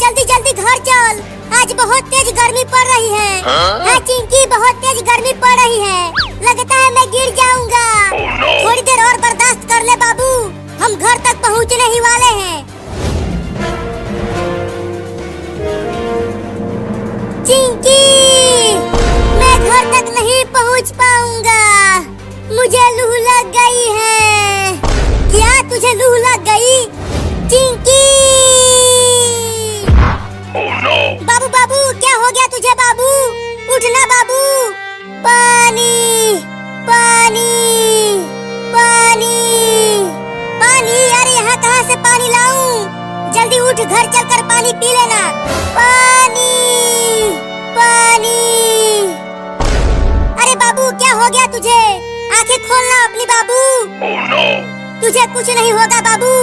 जल्दी जल्दी घर चल, आज बहुत तेज गर्मी पड़ रही है। हाँ चिंकी, बहुत तेज गर्मी पड़ रही है, लगता है मैं गिर जाऊंगा। थोड़ी देर और बर्दाश्त कर ले बाबू, हम घर तक पहुंचने ही वाले हैं। चिंकी, मैं घर तक नहीं पहुंच पाऊंगा, मुझे लू लग गई है। क्या तुझे लू लग गई चिंकी? बाबू बाबू, क्या हो गया तुझे बाबू? उठना बाबू। पानी पानी पानी पानी, अरे यहाँ कहाँ से पानी लाऊं? जल्दी उठ, घर चलकर पानी पी लेना। पानी पानी। अरे बाबू, क्या हो गया तुझे? आंखें खोलना अपनी बाबू। तुझे कुछ नहीं होगा बाबू,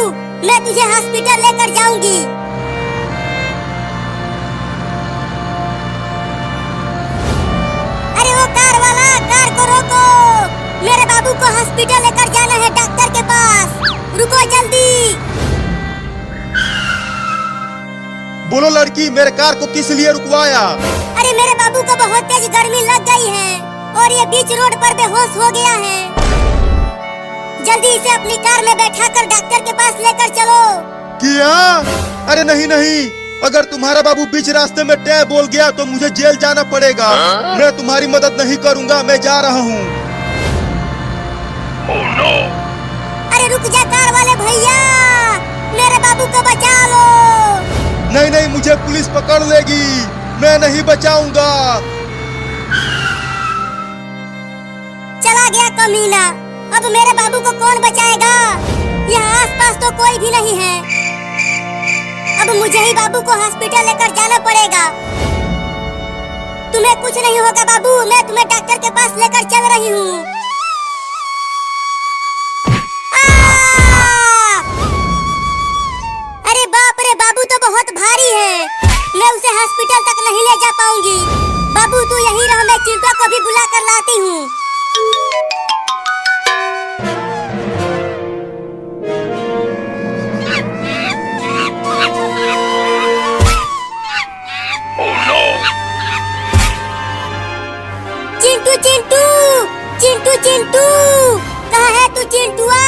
मैं तुझे हॉस्पिटल लेकर जाऊंगी। अरे वो कार वाला, कार को रोको, मेरे बाबू को हॉस्पिटल लेकर जाना है, डॉक्टर के पास। रुको जल्दी। बोलो लड़की, मेरे कार को किस लिए रुकवाया? अरे मेरे बाबू को बहुत तेज गर्मी लग गई है और ये बीच रोड पर बेहोश हो गया है। जल्दी इसे अपनी कार में बैठाकर डॉक्टर के पास लेकर चलो। क्या? अरे नहीं नहीं, अगर तुम्हारा बाबू बीच रास्ते में टै बोल गया तो मुझे जेल जाना पड़ेगा। मैं तुम्हारी मदद नहीं करूंगा, मैं जा रहा हूँ। अरे रुक जा कार वाले भैया, मेरे बाबू को बचा लो। नहीं नहीं, मुझे पुलिस पकड़ लेगी, मैं नहीं बचाऊंगा। चला गया कमीना, अब मेरे बाबू को कौन बचाएगा? यहाँ आसपास तो कोई भी नहीं है। अब मुझे ही बाबू को हॉस्पिटल लेकर जाना पड़ेगा। तुम्हें कुछ नहीं होगा बाबू, मैं तुम्हें डॉक्टर के पास लेकर चल रही हूँ। अरे बाप रे, बाबू तो बहुत भारी है, मैं उसे हॉस्पिटल तक नहीं ले जा पाऊंगी। बाबू तू यहीं रह, मैं चिंटू को भी बुला कर लाती हूँ। चिंटू चिंटू चिंटू चिंटू, कहाँ है तू चिंटुआ?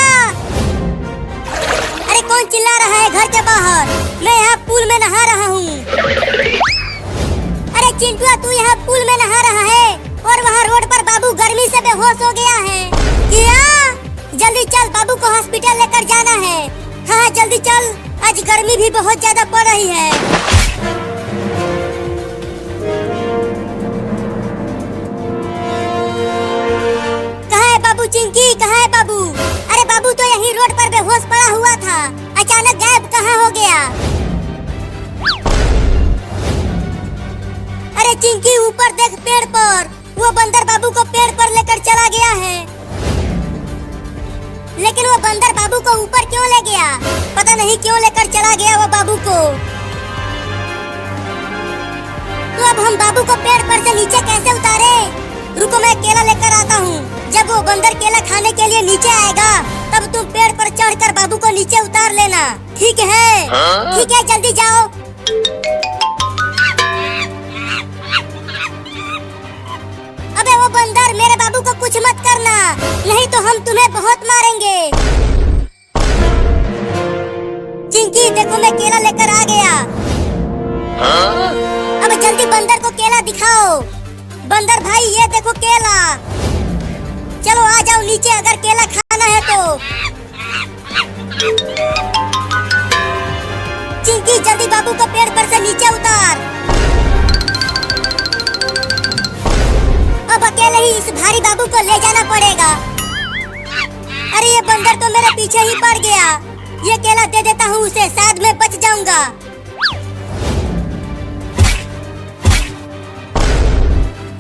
अरे कौन चिल्ला रहा है घर के बाहर? मैं यहाँ पूल में नहा रहा हूँ। अरे चिंटुआ, तू यहाँ पूल में नहा रहा है और वहाँ रोड पर बाबू गर्मी से बेहोश हो गया है। क्या? जल्दी चल, बाबू को हॉस्पिटल लेकर जाना है। हाँ जल्दी चल, आज गर्मी भी बहुत ज्यादा पड़ रही है। बाबू चिंकी, कहाँ है बाबू? अरे बाबू तो यही रोड पर बेहोश पड़ा हुआ था, अचानक गायब कहाँ हो गया? अरे चिंकी, ऊपर देख पेड़ पर, वो बंदर बाबू को पेड़ पर लेकर चला गया है। लेकिन वो बंदर बाबू को ऊपर क्यों ले गया? पता नहीं क्यों लेकर चला गया वो बाबू को। तो अब हम बाबू को पेड़ पर से नीचे कैसे उतारे? रुको, मैं केला लेकर आता हूँ। जब वो बंदर केला खाने के लिए नीचे आएगा, तब तुम पेड़ पर चढ़कर बाबू को नीचे उतार लेना, ठीक है? ठीक है, जल्दी जाओ। अबे वो बंदर, मेरे बाबू को कुछ मत करना, नहीं तो हम तुम्हें बहुत मारेंगे। चिंकी देखो, मैं केला लेकर आ गया। अब जल्दी बंदर को केला दिखाओ। बंदर भाई, ये देखो केला। चलो आ जाओ नीचे, अगर केला खाना है तो। चिंकी जल्दी बाबू को पेड़ पर से नीचे उतार। अब अकेले ही इस भारी बाबू को ले जाना पड़ेगा। अरे ये बंदर तो मेरे पीछे ही पड़ गया। ये केला दे देता हूँ उसे, शायद मैं बच जाऊंगा।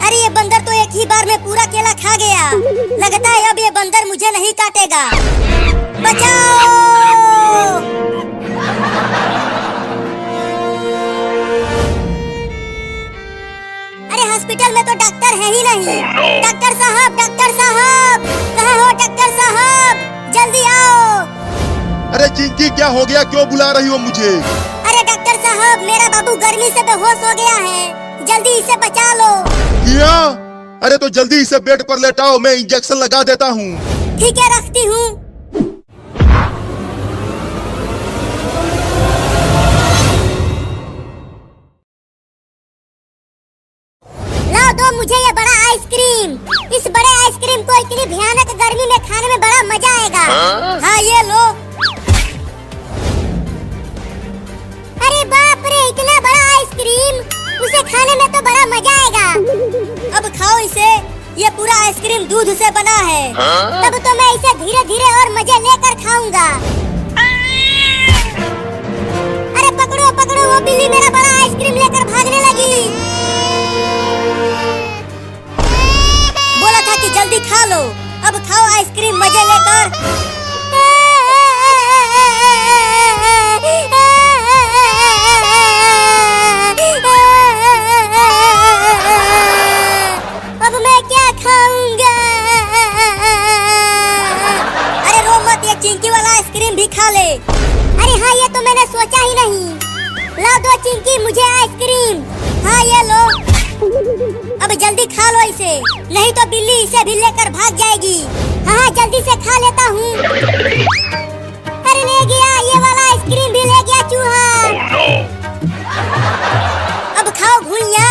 अरे ये बंदर तो एक ही बार में पूरा केला खा गया। लगता है अब ये बंदर मुझे नहीं काटेगा। बचाओ! अरे हॉस्पिटल में तो डॉक्टर है ही नहीं। डॉक्टर साहब, डॉक्टर साहब, कहाँ हो डॉक्टर साहब? जल्दी आओ। अरे चिंकी, क्या हो गया? क्यों बुला रही हो मुझे? अरे डॉक्टर साहब, मेरा बाबू गर्मी से बेहोश हो गया है, जल्दी इसे बचा लो। क्या? अरे तो जल्दी इसे बेड पर लेटाओ, मैं इंजेक्शन लगा देता हूँ। ठीक है, रखती हूँ। लाओ दो मुझे ये बड़ा आइसक्रीम। इस बड़े आइसक्रीम को इतनी भयानक गर्मी में खाने में बड़ा मजा आएगा। हाँ ये लो। अरे बाप रे, इतना बड़ा आइसक्रीम, उसे खाने में तो बड़ा मजा आएगा। अब खाओ इसे, ये पूरा आइसक्रीम दूध से बना है। तब तो मैं इसे धीरे धीरे और मजे लेकर खाऊंगा। अरे पकड़ो पकड़ो, वो बिल्ली मेरा बड़ा आइसक्रीम लेकर भागने लगी। बोला था कि जल्दी खा लो, अब खाओ आइसक्रीम मजे लेकर। अब मैं क्या खाऊंगा? अरे रो मत, ये चिंकी वाला आइसक्रीम भी खा ले। अरे हाँ, ये तो मैंने सोचा ही नहीं। लाओ दो चिंकी मुझे आइसक्रीम। हाँ ये लो। अब जल्दी खा लो इसे, नहीं तो बिल्ली इसे भी लेकर भाग जाएगी। हाँ जल्दी से खा लेता हूँ। अरे ले गया, ये वाला आइसक्रीम भी ले गया चूहा। अब खाओ घुइयां।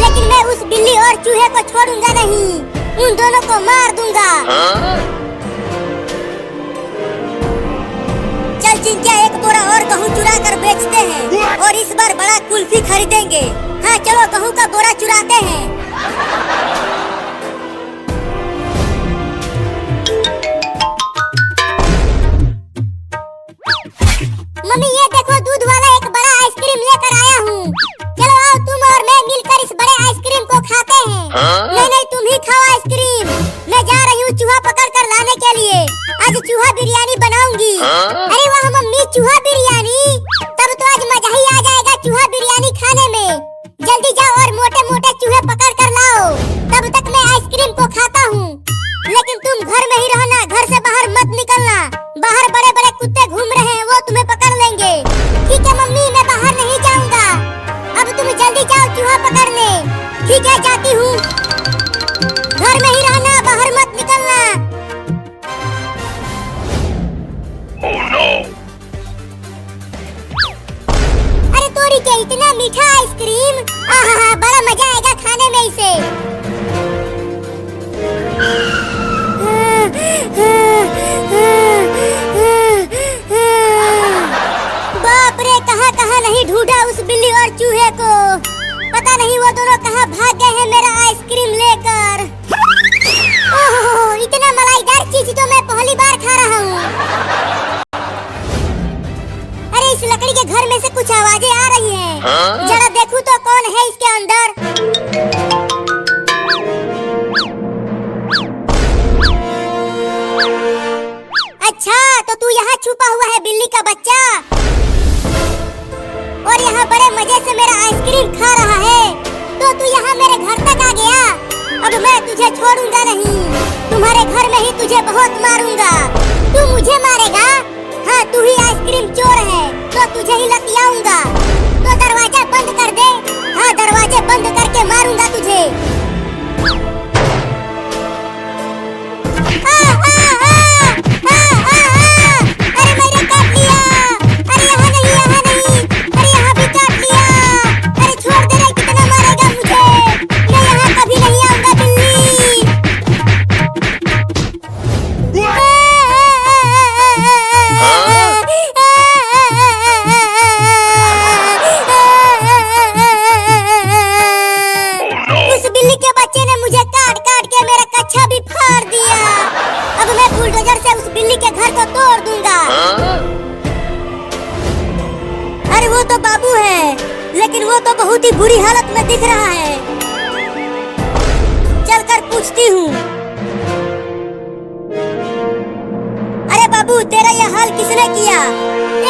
लेकिन मैं उस बिल्ली और चूहे को छोड़ूंगा नहीं, उन दोनों को मार दूंगा। चल चिंकिया, एक बोरा और गेहूं चुरा कर बेचते हैं और इस बार बड़ा कुल्फी खरीदेंगे। हाँ चलो, गेहूं का बोरा चुराते हैं। मम्मी ये देखो, दूध वाला एक बड़ा आइसक्रीम लेकर आया हूँ। चलो आओ, तुम और मैं मिलकर इस बड़े आइसक्रीम को खाते हैं। नहीं नहीं, तुम ही खाओ आइसक्रीम, मैं जा रही हूँ चूहा पकड़ कर लाने के लिए। आज चूहा बिरयानी बनाऊंगी। अरे वाह मम्मी, चूहा बिरयानी, तब तो आज मजा ही आ जाएगा चूहा बिरयानी खाने में। जल्दी जाओ और मोटे मोटे चूहे पकड़ कर लाओ, तब तक मैं आइसक्रीम को खाता हूँ। लेकिन तुम घर में ही रहना, घर से बाहर मत निकलना। बाहर बड़े बड़े कुत्ते घूम रहे हैं, वो तुम्हें पकड़ लेंगे। ठीक है मम्मी, मैं बाहर नहीं जाऊंगा। अब तुम जल्दी जाओ चूहा पकड़ने। ठीक है, जाती हूँ। घर में ही रहना, बाहर मत निकलना। Oh, no. अरे तोरी के, इतना मीठा आइसक्रीम, आहा बड़ा मजा आएगा खाने में इसे। बाप रे, कहाँ कहाँ नहीं ढूंढा उस बिल्ली और चूहे को। पता नहीं वो दोनों कहाँ भाग गए हैं मेरा आइसक्रीम लेकर। ओह, इतना मलाईदार चीज तो मैं पहली बार खा रहा हूँ। अरे इस लकड़ी के घर में से कुछ आवाजें आ रही हैं। जरा देखूं तो कौन है इसके अंदर। अच्छा, तो तू यहाँ छुपा हुआ है बिल्ली का बच्चा, और यहाँ बड़े मजे से मेरा आइसक्रीम खा रहा है। तो तू यहाँ मेरे घर तक आ गया। अब मैं तुझे छोड़ूंगा नहीं, तुम्हारे घर में ही तुझे बहुत मारूंगा। तू मुझे मारेगा? हाँ, तू ही आइसक्रीम चोर है, तो तुझे ही लतियाऊंगा। तो दरवाजा बंद कर दे। हाँ, दरवाजे बंद करके मारूंगा तुझे। अरे मैंने काट लिया। अरे यहाँ नहीं, यहाँ नहीं, अरे यहाँ भी काट लिया। अरे छोड़ दे रे, कितना मारेगा मुझे? मैं यहाँ कभी नहीं आऊंगा बिल्ली। उस बिल्ली के बच्चे ने मुझे काट काट के मेरा कच्छा भी फाड़ दिया। अब मैं बुलडोजर से उस बिल्ली के घर को तोड़ दूंगा। अरे वो तो बाबू है, लेकिन वो तो बहुत ही बुरी हालत में दिख रहा है। चलकर पूछती हूँ। अरे बाबू, तेरा यह हाल किसने किया?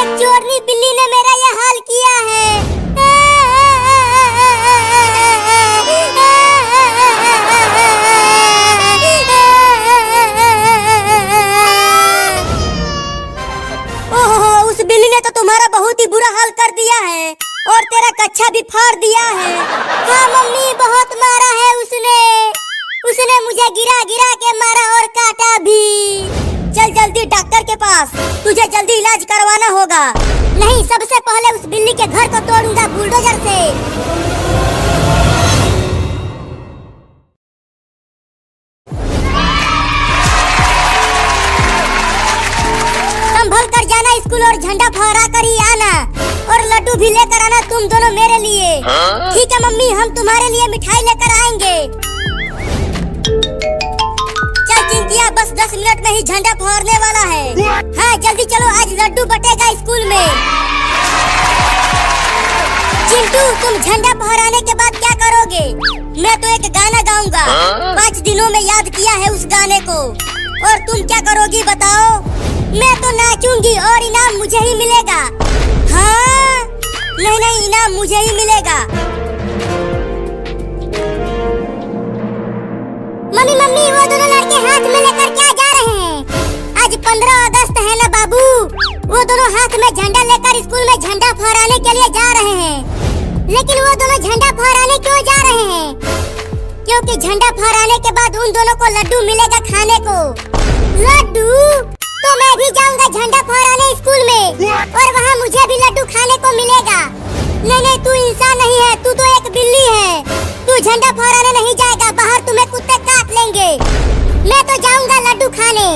एक चोरनी बिल्ली ने मेरा यह हाल किया है। पीछा भी फाड़ दिया है। हाँ मम्मी, बहुत मारा है उसने मुझे गिरा गिरा के मारा और काटा भी। चल जल्दी डॉक्टर के पास, तुझे जल्दी इलाज करवाना होगा। नहीं, सबसे पहले उस बिल्ली के घर को तोड़ूंगा बुलडोजर से। संभल कर जाना स्कूल और झंडा फहरा कर ही आना, और लड्डू भी लेकर आना तुम दोनों मेरे लिए। ठीक है मम्मी, हम तुम्हारे लिए मिठाई लेकर आएंगे। चल चिंकिया, बस 10 मिनट में ही झंडा फहरने वाला है। हाँ जल्दी चलो, आज लड्डू बटेगा स्कूल में। चिंटू, तुम झंडा फहराने के बाद क्या करोगे? मैं तो एक गाना गाऊंगा। 5 दिनों में याद किया है उस गाने को। और तुम क्या करोगी बताओ? मैं तो नाचूंगी और इनाम मुझे ही मिलेगा। हाँ नहीं, इनाम मुझे ही मिलेगा। मम्मी, वो दोनों लड़के हाथ में लेकर क्या जा रहे हैं? आज 15 अगस्त है ना बाबू। वो दोनों हाथ में झंडा लेकर स्कूल में झंडा फहराने के लिए जा रहे हैं। लेकिन वो दोनों झंडा फहराने क्यों जा रहे हैं? क्योंकि झंडा फहराने के बाद उन दोनों को लड्डू मिलेगा खाने को। लड्डू? तो मैं भी जाऊंगा झंडा फहराने स्कूल में, और वहाँ मुझे भी लड्डू खाने को मिलेगा। नहीं, तू इंसान नहीं है, तू तो एक बिल्ली है। तू झंडा फहराने नहीं जाएगा, बाहर तुम्हें कुत्ते काट लेंगे। मैं तो जाऊंगा लड्डू खाने।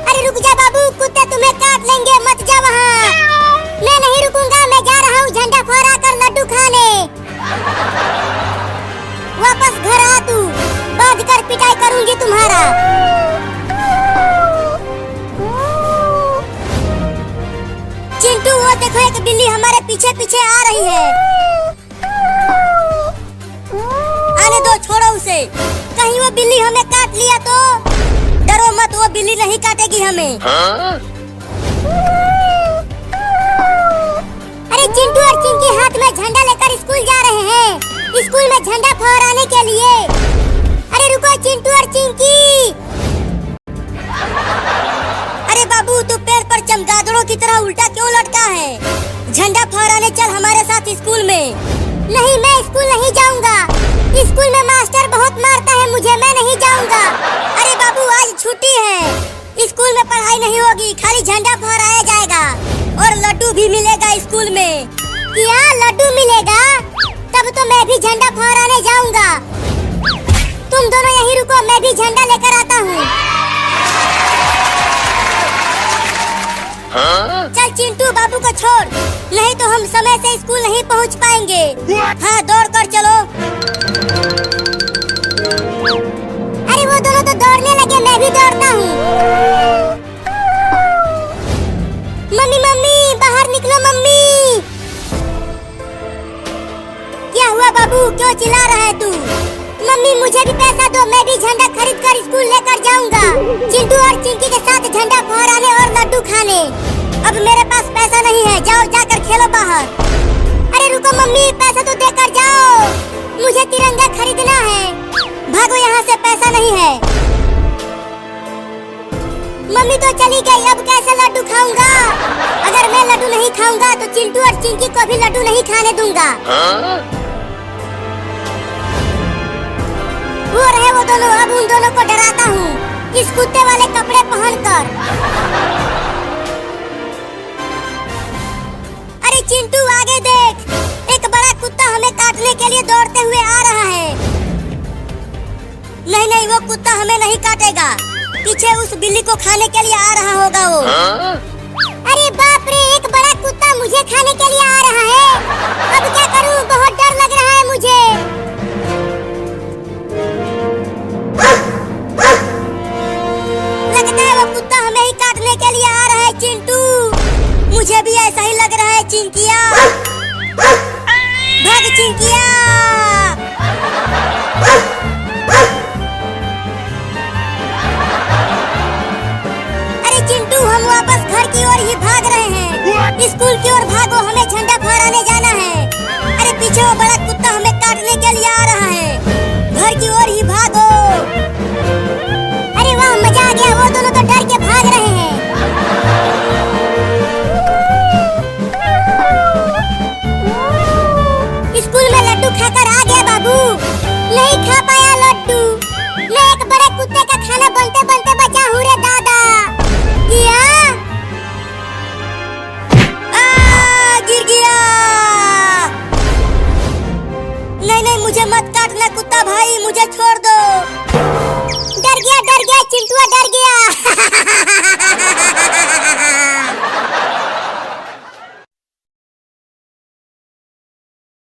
अरे रुक जा बाबू, कुत्ते तुम्हें काट लेंगे, मत जा वहाँ। मैं नहीं रुकूंगा, मैं जा रहा हूँ झंडा फहरा कर लड्डू खाने। वापस घर आ तू, बांध कर पिटाई करूंगी तुम्हारा। चिंटू, वो देखो एक बिल्ली हमारे पीछे पीछे आ रही है। आने दो, छोड़ो उसे। कहीं वो बिल्ली हमें काट लिया तो? डरो मत, वो बिल्ली नहीं काटेगी हमें। अरे चिंटू और चिंकी हाथ में झंडा लेकर स्कूल जा रहे हैं, स्कूल में झंडा फहराने के लिए। अरे रुको चिंटू और चिंकी। अरे बाबू, तू पेड़ पर चमगादड़ों की तरह उल्टा क्यों लटका है? झंडा फहराने चल हमारे साथ स्कूल में। नहीं, मैं स्कूल नहीं जाऊंगा। स्कूल में मास्टर बहुत मारता है मुझे, मैं नहीं जाऊंगा। अरे बाबू, आज छुट्टी है, स्कूल में पढ़ाई नहीं होगी, खाली झंडा फहराया जाएगा और लड्डू भी मिलेगा स्कूल में। क्या लड्डू मिलेगा? तब तो मैं भी झंडा फहराने जाऊंगा। तुम दोनों यहीं रुको, मैं भी झंडा लेकर आता हूँ। चल चिंटू, बाबू को छोड़, नहीं तो हम समय से स्कूल नहीं पहुँच पाएंगे। हाँ दौड़ कर चलो। अरे वो दोनों तो दौड़ने लगे, मैं भी दौड़ता हूँ। मम्मी, बाहर निकलो मम्मी। क्या हुआ बाबू, क्यों चिल्ला रहा है तू? मम्मी, मुझे भी पैसा दो, मैं भी झंडा खरीद कर स्कूल लेकर जाऊंगा, चिंटू और चिंकी के साथ झंडा फहराने और लड्डू खाने। अब मेरे पास पैसा नहीं है, जाओ जाकर खेलो बाहर। अरे रुको मम्मी, पैसा तो देकर जाओ, मुझे तिरंगा खरीदना है। भागो यहाँ से, पैसा नहीं है। मम्मी तो चली गई, अब कैसे लड्डू खाऊंगा? अगर मैं लड्डू नहीं खाऊंगा तो चिंटू और चिंकी को भी लड्डू नहीं खाने दूंगा। वो रहे वो दोनों, अब उन दोनों को डराता हूँ इस कुत्ते वाले कपड़े पहनकर। अरे चिंटू, आगे देख, एक बड़ा कुत्ता हमें काटने के लिए दौड़ते हुए आ रहा है। नहीं, वो कुत्ता हमें नहीं काटेगा, पीछे उस बिल्ली को खाने के लिए आ रहा होगा वो। अरे बाप रे, एक बड़ा कुत्ता मुझे खाने के लिए आ रहा है। अब क्या करूं, बहुत डर लग रहा है मुझे। लगता है वो कुत्ता हमें ही काटने के लिए आ रहा है चिंटू। मुझे भी ऐसा ही लग रहा है चिंकिया। भाग चिंकिया। अरे चिंटू, हम वापस घर की ओर ही भाग रहे हैं। स्कूल की ओर भागो, हमें झंडा फहराने जाना है। अरे पीछे वो बड़ा कुत्ता हमें काटने के लिए आ रहा है, घर की ओर ही भागो। अरे वाह, मजा आ गया, वो दोनों तो डर के भाग रहे हैं। छोड़ दो। डर गया चिंटुआ डर गया।